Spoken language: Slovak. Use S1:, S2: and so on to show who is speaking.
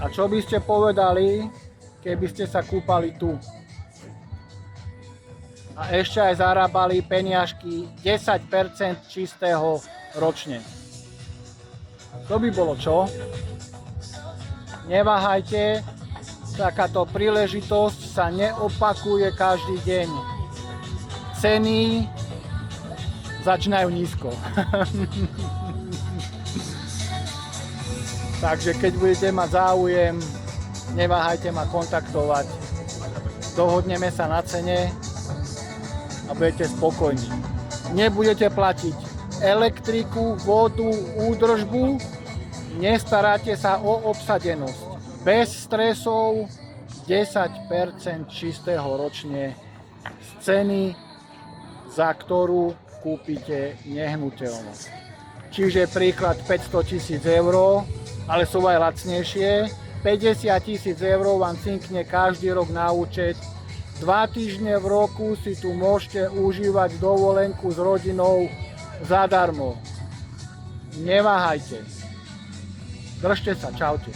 S1: A čo by ste povedali, keby ste sa kúpali tu? A ešte aj zarábali peniažky 10% čistého ročne. To by bolo čo? Neváhajte, takáto príležitosť sa neopakuje každý deň. Ceny začínajú nízko. Takže keď budete mať záujem, neváhajte ma kontaktovať. Dohodneme sa na cene a budete spokojní. Nebudete platiť elektriku, vodu, údržbu, nestaráte sa o obsadenosť. Bez stresov 10% čistého ročne z ceny, za ktorú kúpite nehnuteľnosť. Čiže príklad 500 000 eur, ale sú aj lacnejšie. 50 000 eur vám cinkne každý rok na účet. 2 týždne v roku si tu môžete užívať dovolenku s rodinou zadarmo. Neváhajte. Držte sa, čaute.